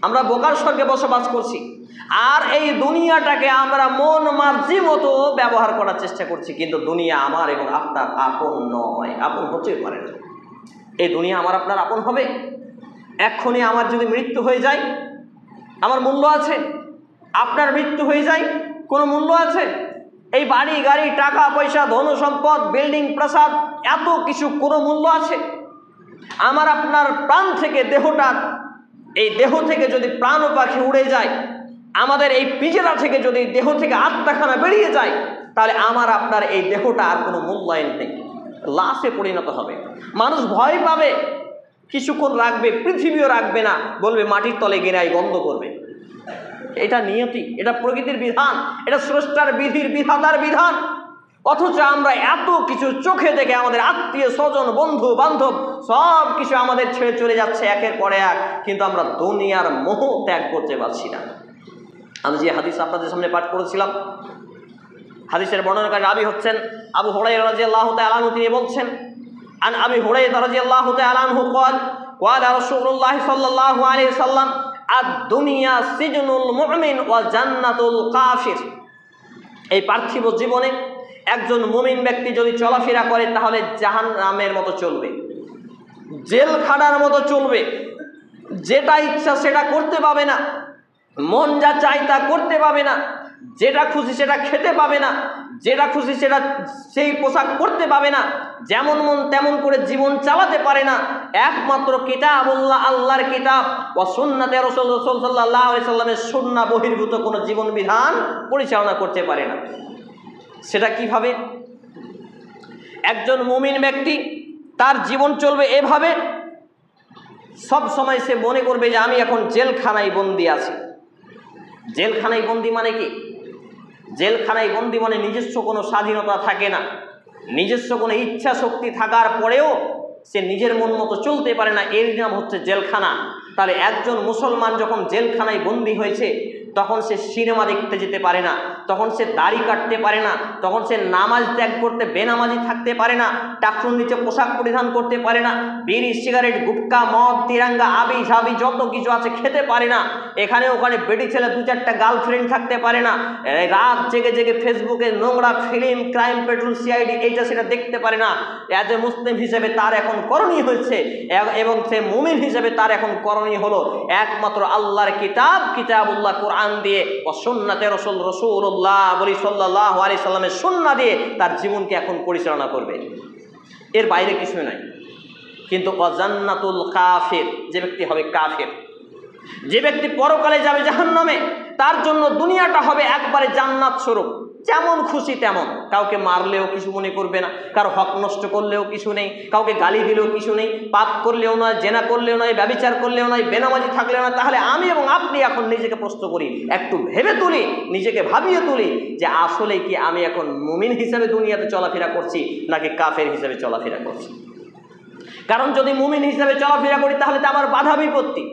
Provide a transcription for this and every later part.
আমরা বোকার স্বর্গে বসবাস করছি, আর এই দুনিয়াটাকে আমরা মন মার্জি মতো ব্যবহার করার চেষ্টা করছি। কিন্তু দুনিয়া আমার এবং আপনার আপন নয়, আপন হতে পারে না। এই দুনিয়া আমার আপনার আপন হবে? এক্ষুনি আমার যদি মৃত্যু হয়ে যায়, আমার মূল্য আছে? আপনার মৃত্যু হয়ে যায়, কোনো মূল্য আছে? এই বাড়ি গাড়ি, টাকা পয়সা, ধন সম্পদ, বিল্ডিং, প্রাসাদ, এত কিছু কোনো মূল্য আছে? আমার আপনার প্রাণ থেকে দেহটা, এই দেহ থেকে যদি প্রাণ ও পাখি উড়ে যায়, আমাদের এই পিঞ্জরা থেকে যদি দেহ থেকে আত্মাখানা বেরিয়ে যায়, তাহলে আমার আপনার এই দেহটা আর কোনো মূল্যায়ন নেই, লাশে পরিণত হবে। মানুষ ভয় পাবে, কিছুক্ষণ রাখবে, পৃথিবীও রাখবে না, বলবে মাটির তলে গেরাই বন্ধ করবে। এটা নিয়তি, এটা প্রকৃতির বিধান, এটা স্রষ্টার বিধির বিধাতার বিধান। অথচ আমরা এত কিছু চোখে দেখে আমাদের আত্মীয় স্বজন, বন্ধু বান্ধব সব কিছু আমাদের ছেড়ে চলে যাচ্ছে একের পরে এক, কিন্তু আমরা দুনিয়ার মোহ ত্যাগ করতে পারছি না। আমি যে হাদিস আপনাদের সামনে পাঠ করেছিলাম, হাদিসের বর্ণনাকারী রাবী হচ্ছেন আবু হুরায়রা রাদিয়াল্লাহু তাআলা আনহু। তিনি বলছেন, আন আবি হুরায়রা রাদিয়াল্লাহু তাআলা আনহু قال قال رسول الله صلى الله عليه وسلم الدنيا سجن المؤمن وجنة الكافر। এই পার্থিব জীবনে একজন মুমিন ব্যক্তি যদি চলাফেরা করে তাহলে জাহান্নামের মতো চলবে, জেলখানার মতো চলবে। যেটা ইচ্ছা সেটা করতে পাবে না, মন যা চাই তা করতে পাবে না, যেটা খুশি সেটা খেতে পাবে না, যেটা খুশি সেটা সেই পোশাক পরতে পাবে না, যেমন মন তেমন করে জীবন চালাতে পারে না। একমাত্র কিতাবুল্লাহ, আল্লাহর কিতাব ও সুন্নাতে রাসূল সাল্লাল্লাহু আলাইহি সাল্লামের সুন্নাহ বহির্ভূত কোনো জীবন বিধান পরিচালনা করতে পারে না। সেটা কিভাবে? একজন মুমিন ব্যক্তি তার জীবন চলবে এভাবে, সব সময় সে মনে করবে যে আমি এখন জেলখানায় বন্দী আছি। জেলখানায় বন্দী মানে কি? জেলখানায় বন্দী মানে নিজস্ব কোনো স্বাধীনতা থাকে না, নিজস্ব কোনো ইচ্ছা শক্তি থাকার পরেও সে নিজের মন মতো চলতে পারে না, এর নাম হচ্ছে জেলখানা। তাহলে একজন মুসলমান যখন জেলখানায় বন্দী হয়েছে, তখন সে সিনেমা দেখতে যেতে পারে না, তখন সে দাড়ি কাটতে পারে না, তখন সে নামাজ ত্যাগ করতে, বেনামাজি থাকতে পারে না, টাকনুর নিচে পোশাক পরিধান করতে পারে না, বিড়ি সিগারেট গুটকা মদ তিরাঙ্গা আবি ঝাবি যত কিছু আছে খেতে পারে না, এখানে ওখানে বেটি ছেলে দু চারটা গার্লফ্রেন্ড থাকতে পারে না, রাত জেগে জেগে ফেসবুকে নোংরা ফিল্ম, ক্রাইম পেট্রোল, সিআইডি এইটা সেটা দেখতে পারে না। অ্যাজ এ মুসলিম হিসেবে তার এখন করণীয় হয়েছে, এবং সে মুমিন হিসেবে তার এখন করণীয় হলো একমাত্র আল্লাহর কিতাব, কিতাবুল্লাহ কোরআন দিয়ে ও সুন্নাতে রাসূলুল্লাহ বলি সাল্লাল্লাহু আলাইহি সাল্লামের সুন্নাহ দিয়ে তার জীবনকে এখন পরিচালনা করবে, এর বাইরে কিছু নাই। কিন্তু জান্নাতুল কাফির, যে ব্যক্তি হবে কাফির, যে ব্যক্তি পরকালে যাবে জাহান্নামে, তার জন্য দুনিয়াটা হবে একবারে জান্নাত স্বরূপ, যেমন খুশি তেমন। কাউকে মারলেও কিছু মনে করবে না, কারো হক নষ্ট করলেও কিছু নেই, কাউকে গালি দিলেও কিছু নেই, পাপ করলেও নয়, জেনা করলেও নয়, ব্যভিচার করলেও নয়, বেনামাজি থাকলেও নয়। তাহলে আমি এবং আপনি এখন নিজেকে প্রশ্ন করি, একটু ভেবে তুলি, নিজেকে ভাবিয়ে তুলি যে আসলে কি আমি এখন মুমিন হিসেবে দুনিয়াতে চলাফেরা করছি নাকি কাফের হিসেবে চলাফেরা করছি। কারণ যদি মুমিন হিসেবে চলাফেরা করি তাহলে তো আমার বাধা বিপত্তি,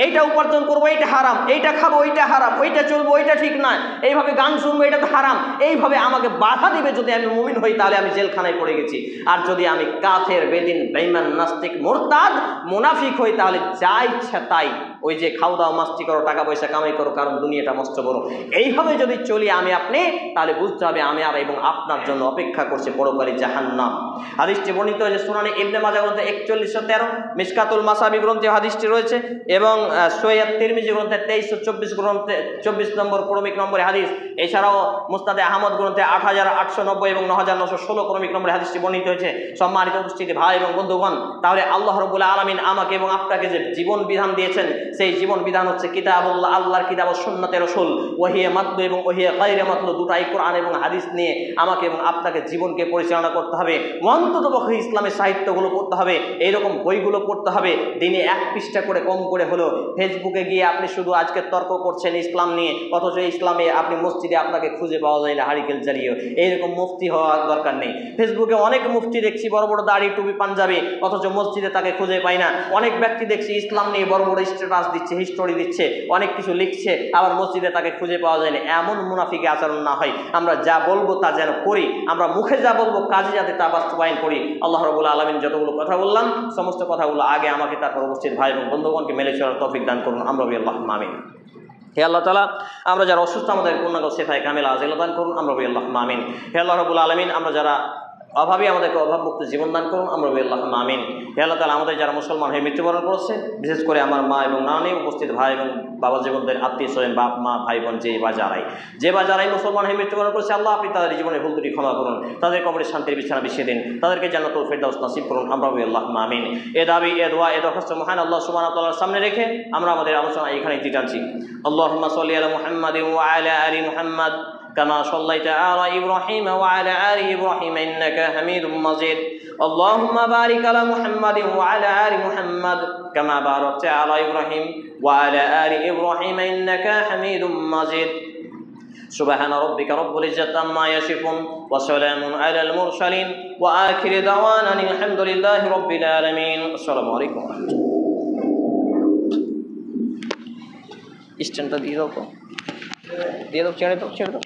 এইটা উপার্জন করবো এইটা হারাম, এইটা খাবো এইটা হারাম, ওইটা চলবো ওইটা ঠিক নয়, এইভাবে গান শুনবো এটা তো হারাম, এইভাবে আমাকে বাধা দিবে। যদি আমি মুমিন হই তাহলে আমি জেলখানায় পড়ে গেছি। আর যদি আমি কাফের, বেদিন, বেঈমান, নাস্তিক, মুরতাদ, মুনাফিক হই তাহলে যা ইচ্ছা তাই, ওই যে খাও দাও মাস্তি করো, টাকা পয়সা কামাই করো, কারণ দুনিয়াটা মস্ত বড়, এইভাবে যদি চলি আমি আপনি, তাহলে বুঝতে হবে আমি আর এবং আপনার জন্য অপেক্ষা করছে পরকালে জাহান্নাম। হাদিসটি বর্ণিত হয়েছে সুনানে ইবনে মাজাহ গ্রন্থে 4113, মিশকাতুল মাসাবি গ্রন্থে হাদিসটি রয়েছে, এবং সহিহ তিরমিজি গ্রন্থে 2324 গ্রন্থে 24 নম্বর ক্রমিক নম্বরে হাদিস। এছাড়াও মুসনাদে আহমদ গ্রন্থে 8890 এবং 9916 ক্রমিক নম্বরে হাদিসটি বর্ণিত হয়েছে। সম্মানিত উপস্থিতি ভাই এবং বন্ধুগণ, তাহলে আল্লাহ রাব্বুল আলামিন আমাকে এবং আপনাকে যে জীবন বিধান দিয়েছেন, সেই জীবন বিধান হচ্ছে কিতাবুল্লাহ, আল্লাহর কিতাব ও সুন্নাতে রাসূল, ওহিয়ে মাতলু এবং ওহিয়ে গায়রে মাতলু, দুটাই কোরআন এবং হাদিস নিয়ে আমাকে এবং আপনাকে জীবনকে পরিচালনা করতে হবে। অন্ততপক্ষে ইসলামের সাহিত্যগুলো পড়তে হবে, এইরকম বইগুলো পড়তে হবে, দিনে 1 পৃষ্ঠা করে কম করে হলো। ফেসবুকে গিয়ে আপনি শুধু আজকে তর্ক করছেন ইসলাম নিয়ে, অথচ ইসলামে আপনি মসজিদে আপনাকে খুঁজে পাওয়া যায় না হারিকেল জ্বালিয়ে। এইরকম মুফতি হওয়ার দরকার নেই। ফেসবুকে অনেক মুফতি দেখছি বড় বড় দাড়ি টুপি পাঞ্জাবি, অথচ মসজিদে তাকে খুঁজে পাই না। অনেক ব্যক্তি দেখছি ইসলাম নিয়ে বড় বড় স্ট্যাটাস স্ট্যাটাস দিচ্ছে, হিস্টোরি দিচ্ছে, অনেক কিছু লিখছে, আবার মসজিদে তাকে খুঁজে পাওয়া যায়নি। এমন মুনাফিকি আচরণ না হয়। আমরা যা বলবো তা যেন করি, আমরা মুখে যা বলবো কাজে যাতে তা বাস্তবায়ন করি। আল্লাহ রাব্বুল আলামিন যতগুলো কথা বললাম সমস্ত কথাগুলো আগে আমাকে, তারপর উপস্থিত ভাই এবং বন্ধুগণকে মেলে চলার তৌফিক দান করুন। আমরা বলি আল্লাহুম্মা আমিন। হে আল্লাহ তাআলা, আমরা যারা অসুস্থ আমাদের পূর্ণাঙ্গ শিফায়ে কামিলা আজিলা দান করুন। আমরা বলি আল্লাহুম্মা আমিন। হে আল্লাহ রাব্বুল আলামিন, আমরা যারা অভাবী আমাদেরকে অভাবমুক্ত জীবন দান করুন। আমরা বলি আল্লাহুম্মা আমিন। হে আল্লাহ তাআলা, আমাদের যারা মুসলমান হয়ে মৃত্যুবরণ করেছে, বিশেষ করে আমার মা এবং নানি, উপস্থিত ভাই এবং বাবা জীবনদের আত্মীয় স্বজন, বাপ মা ভাই বোন যে বা যারাই মুসলমান হয়ে মৃত্যুবরণ করেছে, আল্লাহ আপনি তাদের জীবনের ভুল ত্রুটি ক্ষমা করুন, তাদের কবরে শান্তির বিছানা বিছিয়ে দিন, তাদেরকে জান্নাতুল ফেরদাউস নসিব করুন। আমরা বলি আল্লাহুম্মা আমিন। এ দাবি, এ দোয়া, এ দরখাস্ত মহান আল্লাহ সুবহানাহু ওয়া তাআলার সামনে রেখে আমরা আমাদের আলোচনা এখানেই টানছি। আল্লাহুম্মা সাল্লি আলা মুহাম্মাদিন ওয়া আলা আলি মুহাম্মাদ كما صليت على إبراهيم وعلى آل إبراهيم إنك حميد مجيد اللهم بارك على محمد وعلى آل محمد كما باركت على إبراهيم وعلى آل إبراهيم إنك حميد مجيد سبحان ربك رب العزة عما يصفون وسلام على المرسلين وآخر دعوانا الحمد لله رب العالمين السلام عليكم ورحمة الله স্ট্যান্ডটা দিয়ে দাও, ছেড়ে দাও।